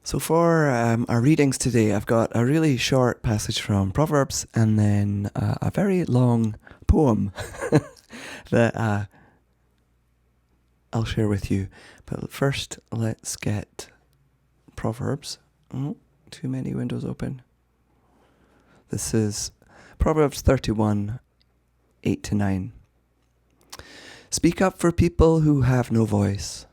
So for our readings today, I've got a really short passage from Proverbs and then a very long poem that I'll share with you. But first, let's get Proverbs. Oh, too many windows open. This is Proverbs 31, 8-9. Speak up for people who have no voice.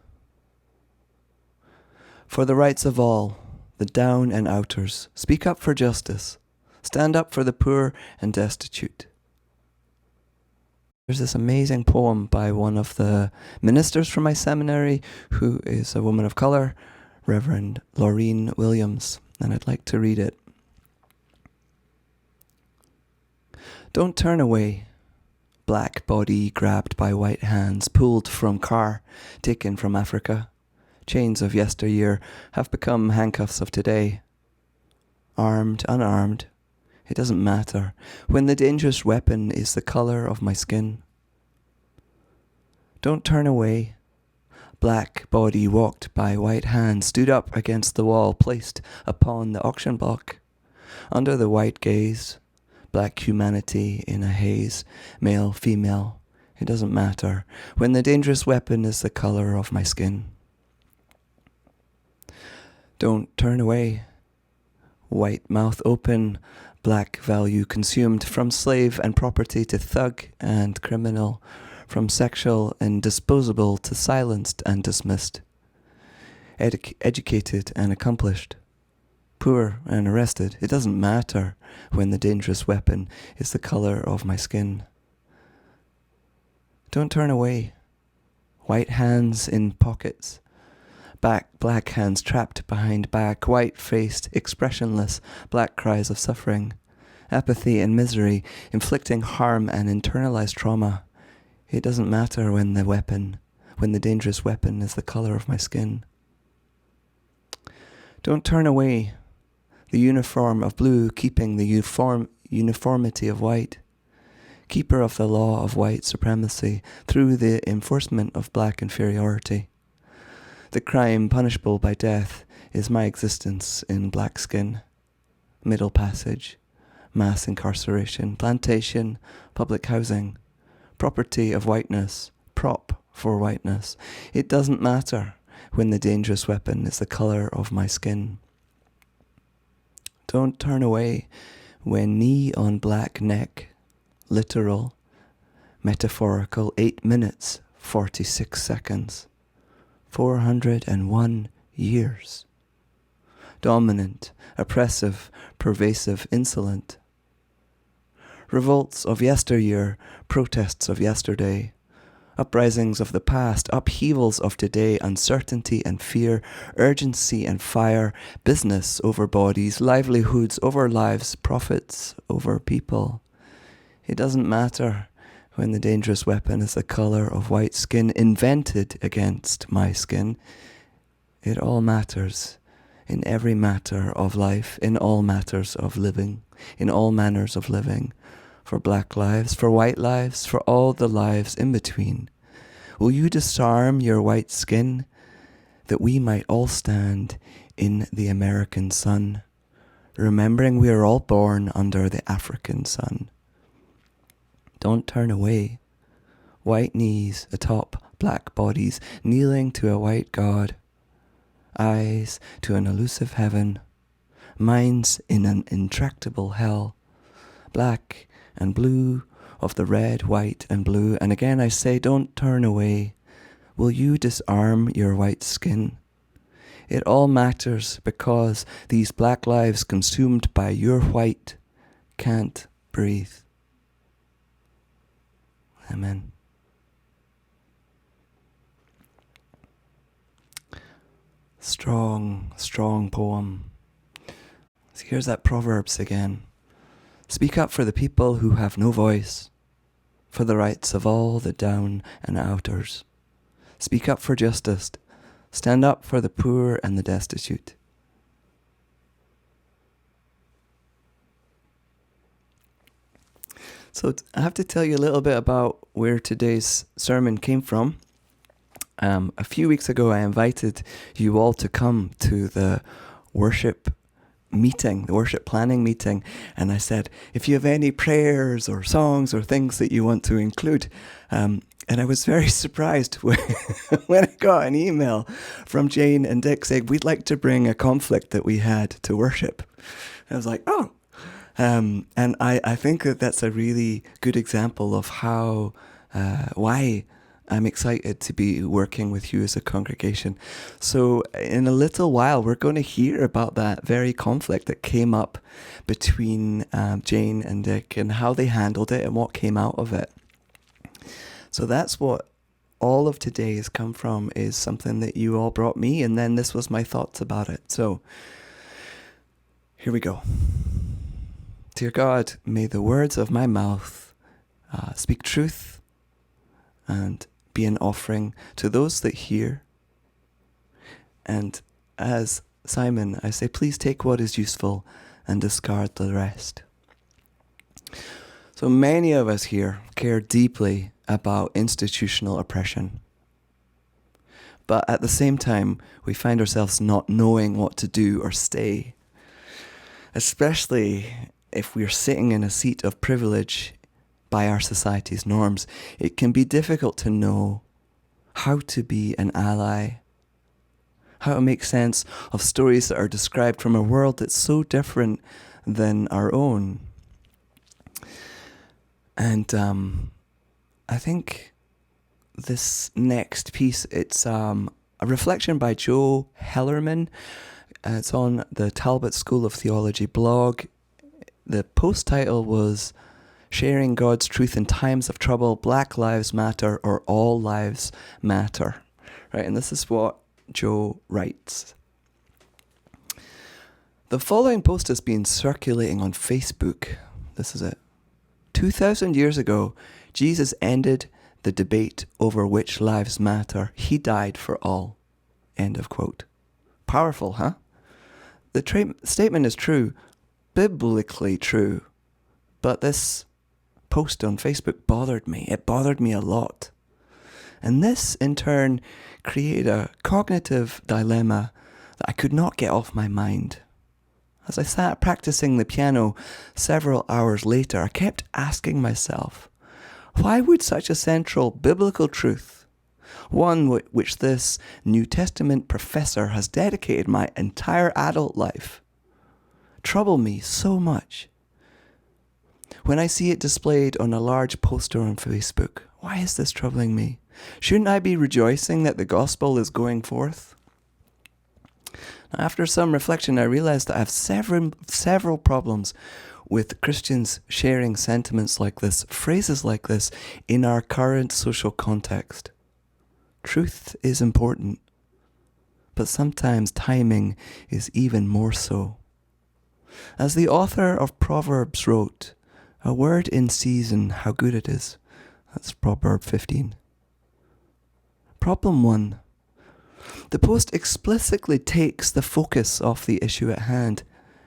For the rights of all, the down and outers, speak up for justice. Stand up for the poor and destitute. There's this amazing poem by one of the ministers from my seminary, who is a woman of colour, Reverend Laureen Williams, and I'd like to read it. Don't turn away. Black body grabbed by white hands, pulled from car, taken from Africa. Chains of yesteryear have become handcuffs of today. Armed, unarmed, it doesn't matter when the dangerous weapon is the colour of my skin. Don't turn away. Black body walked by white hands, stood up against the wall, placed upon the auction block. Under the white gaze, black humanity in a haze, male, female, it doesn't matter when the dangerous weapon is the colour of my skin. Don't turn away. White mouth open, black value consumed, from slave and property to thug and criminal, from sexual and disposable to silenced and dismissed, educated and accomplished, poor and arrested. It doesn't matter when the dangerous weapon is the colour of my skin. Don't turn away. White hands in pockets, black hands trapped behind back, white-faced, expressionless, black cries of suffering, apathy and misery, inflicting harm and internalized trauma. It doesn't matter when the dangerous weapon is the colour of my skin. Don't turn away. The uniform of blue keeping the uniformity of white, keeper of the law of white supremacy through the enforcement of black inferiority. The crime punishable by death is my existence in black skin. Middle passage, mass incarceration, plantation, public housing, property of whiteness, prop for whiteness. It doesn't matter when the dangerous weapon is the colour of my skin. Don't turn away when knee on black neck, literal, metaphorical, 8 minutes, 46 seconds. 401 years. Dominant, oppressive, pervasive, insolent. Revolts of yesteryear, protests of yesterday, uprisings of the past, upheavals of today, uncertainty and fear, urgency and fire, business over bodies, livelihoods over lives, profits over people. It doesn't matter when the dangerous weapon is the colour of white skin invented against my skin. It all matters in every matter of life, in all matters of living, in all manners of living, for black lives, for white lives, for all the lives in between. Will you disarm your white skin that we might all stand in the American sun, remembering we are all born under the African sun? Don't turn away. White knees atop black bodies, kneeling to a white God. Eyes to an elusive heaven. Minds in an intractable hell. Black and blue of the red, white and blue. And again I say, don't turn away. Will you disarm your white skin? It all matters because these black lives consumed by your white can't breathe. Amen. Strong, strong poem. So here's that Proverbs again. Speak up for the people who have no voice, for the rights of all the down and outers. Speak up for justice. Stand up for the poor and the destitute. So I have to tell you a little bit about where today's sermon came from. A few weeks ago, I invited you all to come to the worship meeting, the worship planning meeting, and I said, if you have any prayers or songs or things that you want to include, and I was very surprised when I got an email from Jane and Dick saying, we'd like to bring a conflict that we had to worship. I was like, oh. And I think that that's a really good example of how, why I'm excited to be working with you as a congregation. So in a little while, we're going to hear about that very conflict that came up between Jane and Dick and how they handled it and what came out of it. So that's what all of today has come from, is something that you all brought me, and then this was my thoughts about it. So here we go. Dear God, may the words of my mouth speak truth and be an offering to those that hear. And as Simon, I say, please take what is useful and discard the rest. So many of us here care deeply about institutional oppression. But at the same time, we find ourselves not knowing what to do or stay. Especially if we're sitting in a seat of privilege by our society's norms, it can be difficult to know how to be an ally, how to make sense of stories that are described from a world that's so different than our own. And I think this next piece, it's a reflection by Joe Hellerman. It's on the Talbot School of Theology blog. The post title was Sharing God's Truth in Times of Trouble, Black Lives Matter or All Lives Matter. Right, and this is what Joe writes. The following post has been circulating on Facebook. This is it. 2,000 years ago, Jesus ended the debate over which lives matter. He died for all. End of quote. Powerful, huh? The statement is true, biblically true, but this post on Facebook bothered me. It bothered me a lot. And this, in turn, created a cognitive dilemma that I could not get off my mind. As I sat practicing the piano several hours later, I kept asking myself, why would such a central biblical truth, one which this New Testament professor has dedicated my entire adult life, trouble me so much? When I see it displayed on a large poster on Facebook, why is this troubling me? Shouldn't I be rejoicing that the gospel is going forth? After some reflection, I realized that I have several problems with Christians sharing sentiments like this, phrases like this, in our current social context. Truth is important, but sometimes timing is even more so. As the author of Proverbs wrote, a word in season, how good it is. That's Proverb 15. Problem 1. The post explicitly takes the focus off the issue at hand.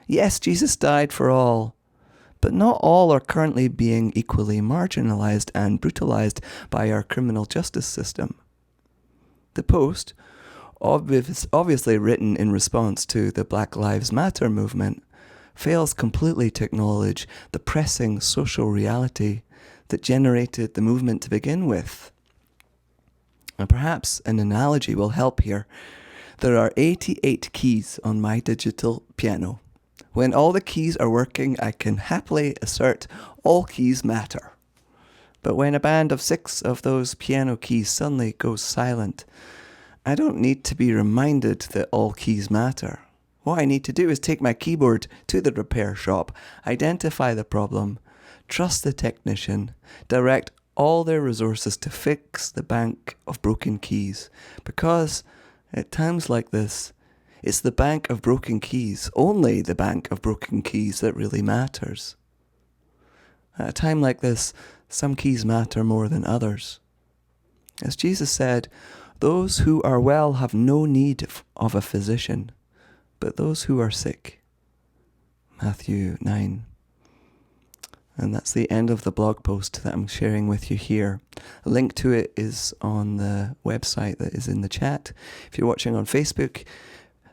Yes, Jesus died for all, but not all are currently being equally marginalized and brutalized by our criminal justice system. The post, obviously written in response to the Black Lives Matter movement, fails completely to acknowledge the pressing social reality that generated the movement to begin with. And perhaps an analogy will help here. There are 88 keys on my digital piano. When all the keys are working, I can happily assert all keys matter. But when a band of 6 of those piano keys suddenly goes silent, I don't need to be reminded that all keys matter. What I need to do is take my keyboard to the repair shop, identify the problem, trust the technician, direct all their resources to fix the bank of broken keys. Because at times like this, it's the bank of broken keys, only the bank of broken keys, that really matters. At a time like this, some keys matter more than others. As Jesus said, those who are well have no need of a physician, but those who are sick. Matthew 9. And that's the end of the blog post that I'm sharing with you here. A link to it is on the website that is in the chat. If you're watching on Facebook,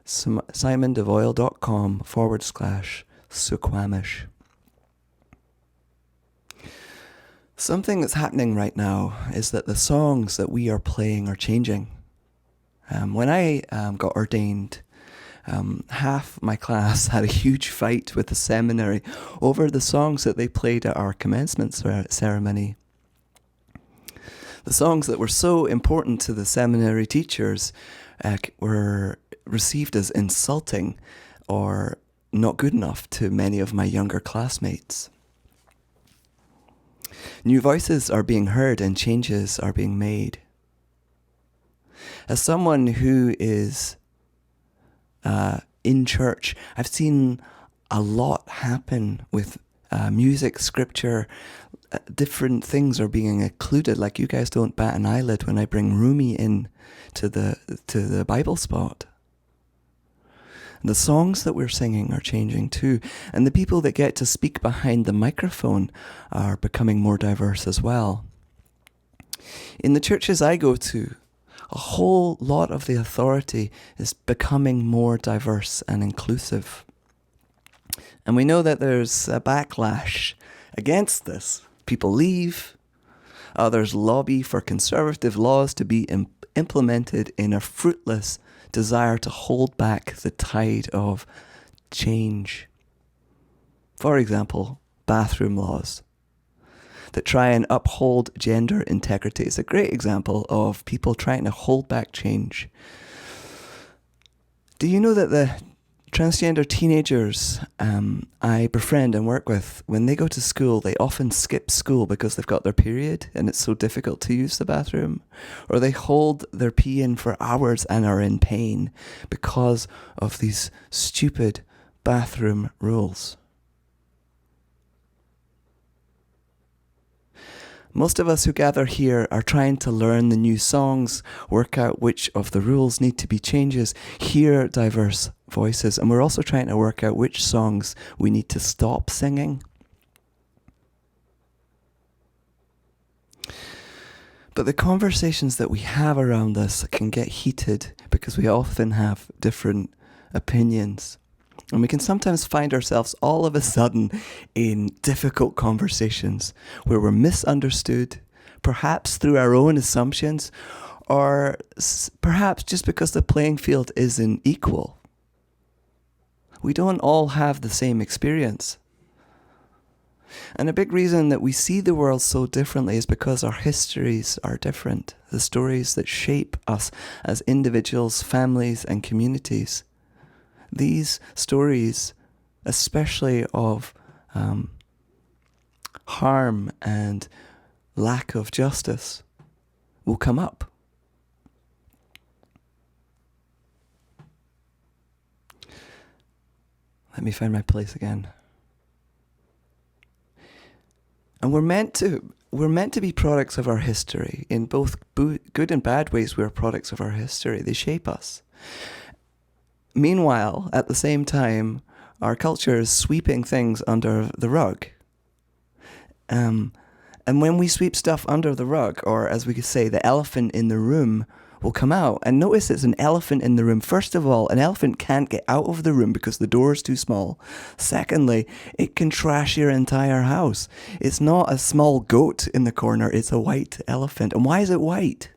simondevoyle.com/Suquamish. Something that's happening right now is that the songs that we are playing are changing. When I got ordained, half my class had a huge fight with the seminary over the songs that they played at our commencement ceremony. The songs that were so important to the seminary teachers were received as insulting or not good enough to many of my younger classmates. New voices are being heard and changes are being made. As someone who is in church, I've seen a lot happen with music, scripture. Different things are being included. Like, you guys don't bat an eyelid when I bring Rumi in to the Bible spot. The songs that we're singing are changing too, and the people that get to speak behind the microphone are becoming more diverse as well. In the churches I go to, a whole lot of the authority is becoming more diverse and inclusive. And we know that there's a backlash against this. People leave, others lobby for conservative laws to be implemented in a fruitless desire to hold back the tide of change. For example, bathroom laws that try and uphold gender integrity. It's a great example of people trying to hold back change. Do you know that the transgender teenagers I befriend and work with, when they go to school, they often skip school because they've got their period and it's so difficult to use the bathroom? Or they hold their pee in for hours and are in pain because of these stupid bathroom rules. Most of us who gather here are trying to learn the new songs, work out which of the rules need to be changes, hear diverse voices, and we're also trying to work out which songs we need to stop singing. But the conversations that we have around this can get heated because we often have different opinions. And we can sometimes find ourselves all of a sudden in difficult conversations where we're misunderstood, perhaps through our own assumptions, or perhaps just because the playing field isn't equal. We don't all have the same experience. And a big reason that we see the world so differently is because our histories are different. The stories that shape us as individuals, families, and communities. These stories, especially of harm and lack of justice, will come up. Let me find my place again. And we're meant to be products of our history. In both good and bad ways, we're products of our history. They shape us. Meanwhile, at the same time, our culture is sweeping things under the rug. And when we sweep stuff under the rug, or as we could say, the elephant in the room will come out. And notice it's an elephant in the room. First of all, an elephant can't get out of the room because the door is too small. Secondly, it can trash your entire house. It's not a small goat in the corner, it's a white elephant. And why is it white?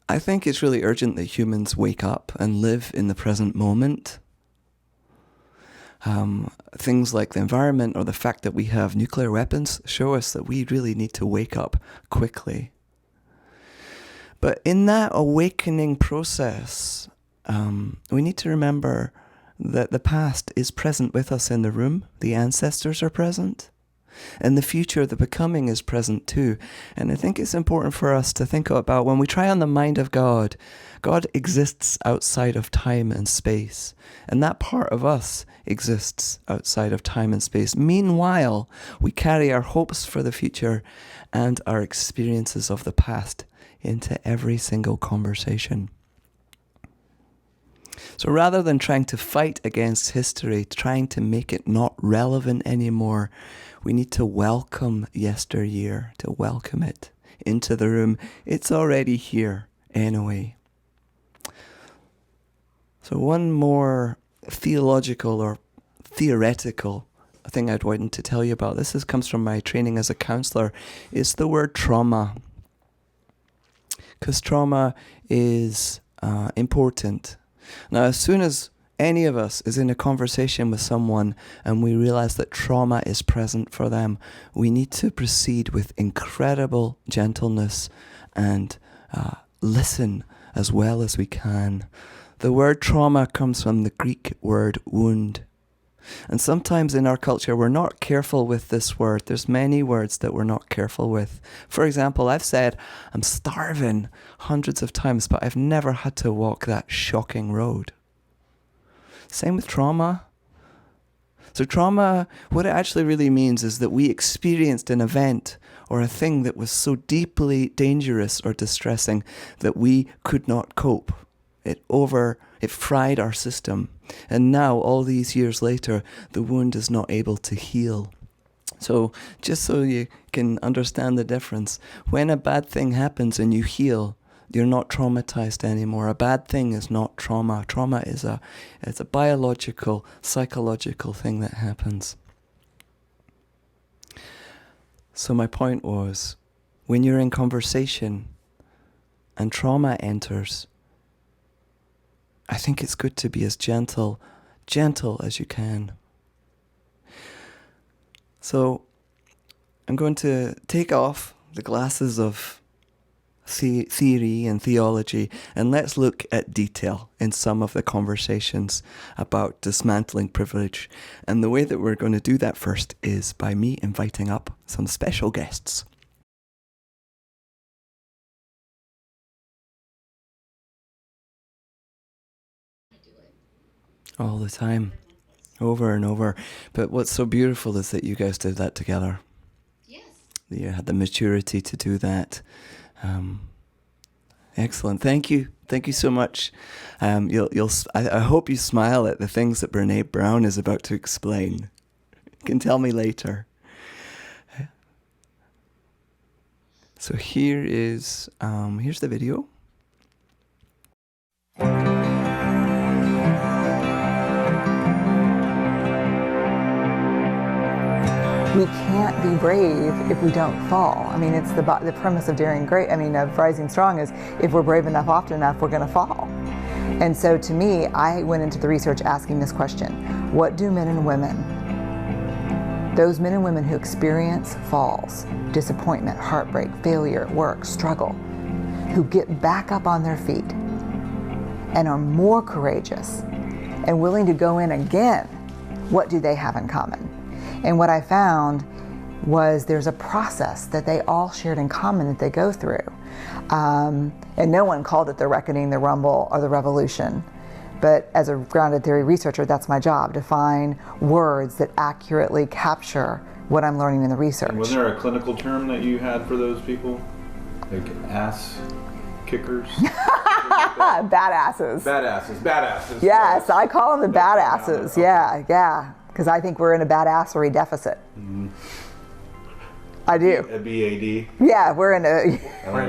I think it's really urgent that humans wake up and live in the present moment. Things like the environment or the fact that we have nuclear weapons show us that we really need to wake up quickly. But in that awakening process, we need to remember that the past is present with us in the room. The ancestors are present. And the future, the becoming, is present too. And I think it's important for us to think about when we try on the mind of God, God exists outside of time and space. And that part of us exists outside of time and space. Meanwhile, we carry our hopes for the future and our experiences of the past into every single conversation. So rather than trying to fight against history, trying to make it not relevant anymore, we need to welcome yesteryear, to welcome it into the room. It's already here anyway. So one more theological or theoretical thing I'd want to tell you about, comes from my training as a counselor, is the word trauma. Because trauma is important. Now, as soon as any of us is in a conversation with someone and we realize that trauma is present for them, we need to proceed with incredible gentleness and listen as well as we can. The word trauma comes from the Greek word wound. And sometimes in our culture, we're not careful with this word. There's many words that we're not careful with. For example, I've said, I'm starving hundreds of times, but I've never had to walk that shocking road. Same with trauma. So trauma, what it actually really means is that we experienced an event or a thing that was so deeply dangerous or distressing that we could not cope. It fried our system. And now, all these years later, the wound is not able to heal. So, just so you can understand the difference, when a bad thing happens and you heal, you're not traumatized anymore. A bad thing is not trauma. Trauma is a biological, psychological thing that happens. So my point was, when you're in conversation and trauma enters, I think it's good to be as gentle as you can. So I'm going to take off the glasses of theory and theology, and let's look at detail in some of the conversations about dismantling privilege. And the way that we're going to do that first is by me inviting up some special guests. All the time, over and over. But what's so beautiful is that you guys did that together. Yes. You had the maturity to do that. Excellent. Thank you so much. I hope you smile at the things that Brene Brown is about to explain. You can tell me later. So here's the video. We can't be brave if we don't fall. I mean, it's the premise of of Rising Strong is if we're brave enough often enough, we're going to fall. And so to me, I went into the research asking this question: what do men and women, those men and women who experience falls, disappointment, heartbreak, failure at work, struggle, who get back up on their feet and are more courageous and willing to go in again, what do they have in common? And what I found was there's a process that they all shared in common that they go through. And no one called it the reckoning, the rumble, or the revolution. But as a grounded theory researcher, that's my job, to find words that accurately capture what I'm learning in the research. And was there a clinical term that you had for those people? Like ass kickers? Badasses. Badasses. Yes, I call them the badasses. Yeah. Because I think we're in a badassery deficit. Mm-hmm. I do. A BAD? Yeah, we're in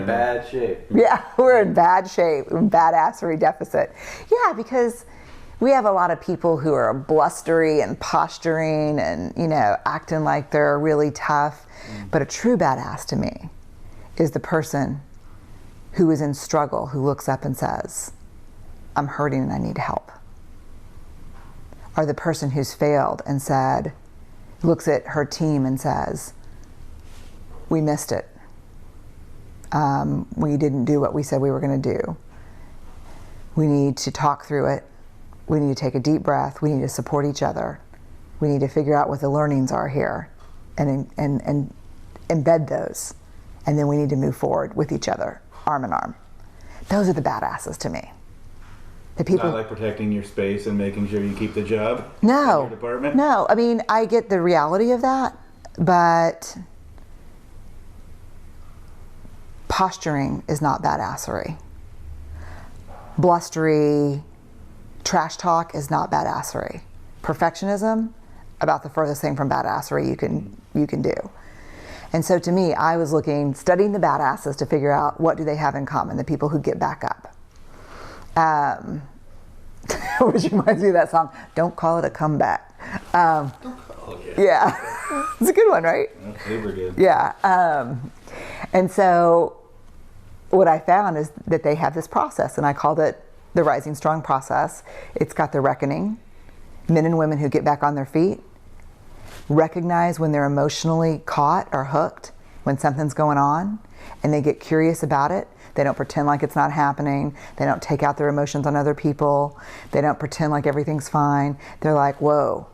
bad shape. Yeah, we're in bad shape, badassery deficit. Yeah, because we have a lot of people who are blustery and posturing and, acting like they're really tough. Mm. But a true badass to me is the person who is in struggle, who looks up and says, I'm hurting and I need help. Or the person who's failed and looks at her team and says, we missed it. We didn't do what we said we were going to do. We need to talk through it. We need to take a deep breath. We need to support each other. We need to figure out what the learnings are here and embed those. And then we need to move forward with each other, arm in arm. Those are the badasses to me. The people, not like protecting your space and making sure you keep the job no, in your department? No, I mean, I get the reality of that, but posturing is not badassery. Blustery trash talk is not badassery. Perfectionism, about the furthest thing from badassery you can do. And so to me, I was studying the badasses to figure out what do they have in common, the people who get back up. which reminds me of that song, Don't Call It a Comeback. Oh, yeah. Yeah, it's a good one, right? That's super good. Yeah. And so what I found is that they have this process, and I called it the Rising Strong process. It's got the reckoning, men and women who get back on their feet, recognize when they're emotionally caught or hooked, when something's going on, and they get curious about it. They don't pretend like it's not happening. They don't take out their emotions on other people. They don't pretend like everything's fine. They're like, whoa,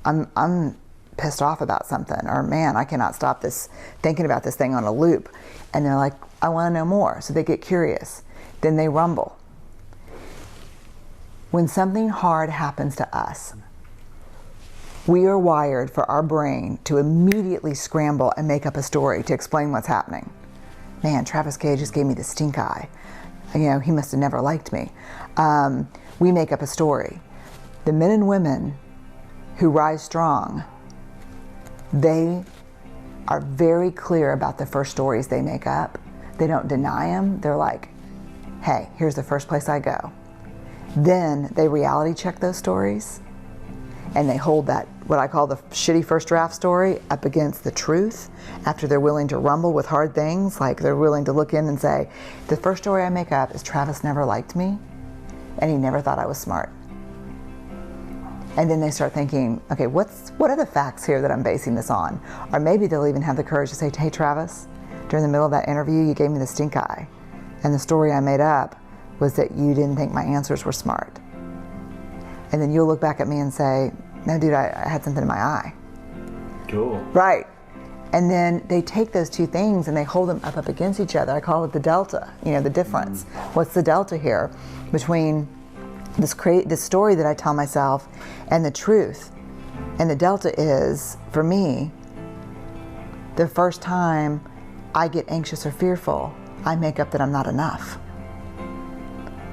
I'm pissed off about something, or man, I cannot stop this, thinking about this thing on a loop. And they're like, I want to know more. So they get curious. Then they rumble. When something hard happens to us, we are wired for our brain to immediately scramble and make up a story to explain what's happening. Man, Travis K just gave me the stink eye. You know, he must have never liked me. We make up a story. The men and women who rise strong, they are very clear about the first stories they make up. They don't deny them. They're like, hey, here's the first place I go. Then they reality check those stories, and they hold that, what I call the shitty first draft story, up against the truth after they're willing to rumble with hard things. Like, they're willing to look in and say, the first story I make up is Travis never liked me and he never thought I was smart. And then they start thinking, okay, what are the facts here that I'm basing this on? Or maybe they'll even have the courage to say, hey Travis, during the middle of that interview you gave me the stink eye, and the story I made up was that you didn't think my answers were smart. And then you'll look back at me and say, no dude, I had something in my eye. Cool. Right. And then they take those two things and they hold them up against each other. I call it the delta, you know, the difference. What's the delta here between this story that I tell myself and the truth? And the delta is, for me, the first time I get anxious or fearful, I make up that I'm not enough.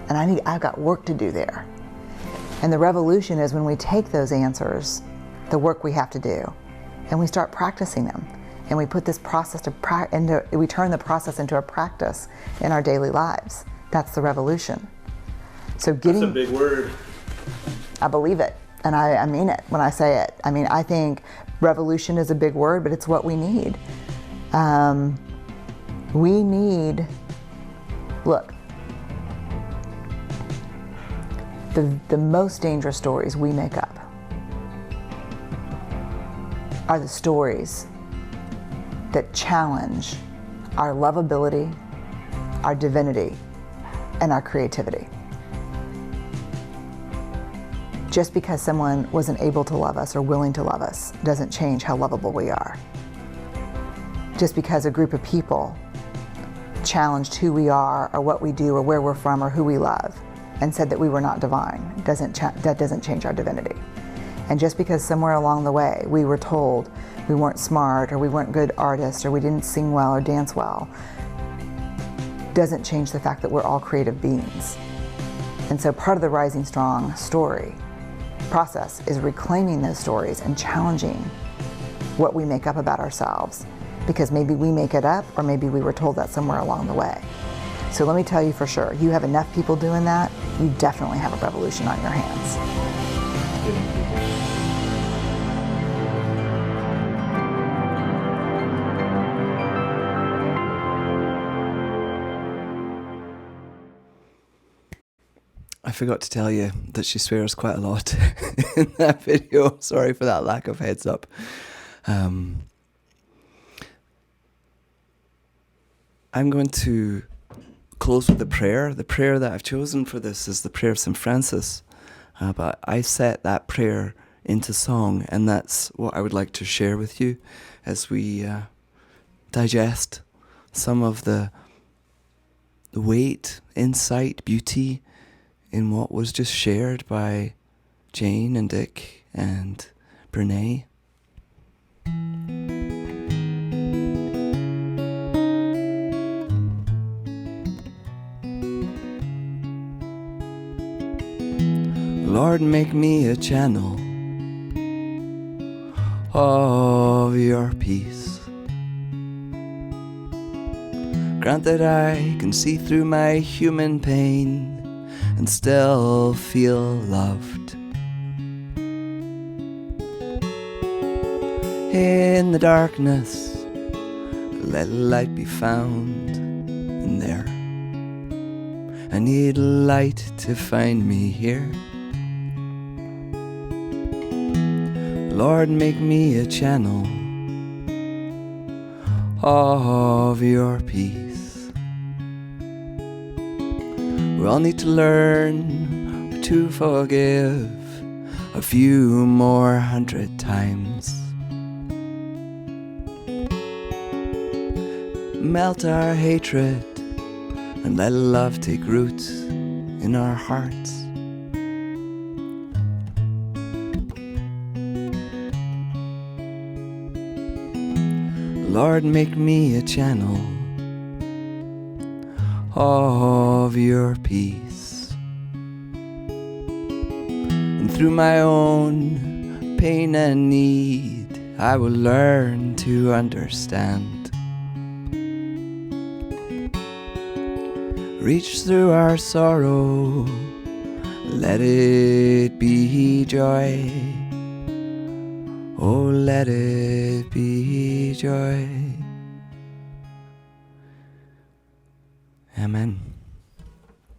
And I've got work to do there. And the revolution is when we take those answers, the work we have to do, and we start practicing them. And we put this process we turn the process into a practice in our daily lives. That's the revolution. So That's a big word. I believe it, and I mean it when I say it. I mean, I think revolution is a big word, but it's what we need. Look, the most dangerous stories we make up are the stories that challenge our lovability, our divinity, and our creativity. Just because someone wasn't able to love us or willing to love us doesn't change how lovable we are. Just because a group of people challenged who we are or what we do or where we're from or who we love and said that we were not divine, that doesn't change our divinity. And just because somewhere along the way we were told we weren't smart or we weren't good artists or we didn't sing well or dance well, doesn't change the fact that we're all creative beings. And so part of the Rising Strong story process is reclaiming those stories and challenging what we make up about ourselves, because maybe we make it up or maybe we were told that somewhere along the way. So let me tell you for sure, you have enough people doing that, you definitely have a revolution on your hands. I forgot to tell you that she swears quite a lot in that video. Sorry for that lack of heads up. I'm going to close with a prayer. The prayer that I've chosen for this is the prayer of St. Francis. But I set that prayer into song, and that's what I would like to share with you as we digest some of the weight, insight, beauty in what was just shared by Jane and Dick and Brene. Lord, make me a channel of your peace. Grant that I can see through my human pain and still feel loved. In the darkness, let light be found in there. I need light to find me here. Lord, make me a channel of your peace. We all need to learn to forgive a few more 100 times. Melt our hatred and let love take root in our hearts. Lord, make me a channel of your peace. And through my own pain and need, I will learn to understand. Reach through our sorrow, let it be joy. Oh, let it be joy. Amen.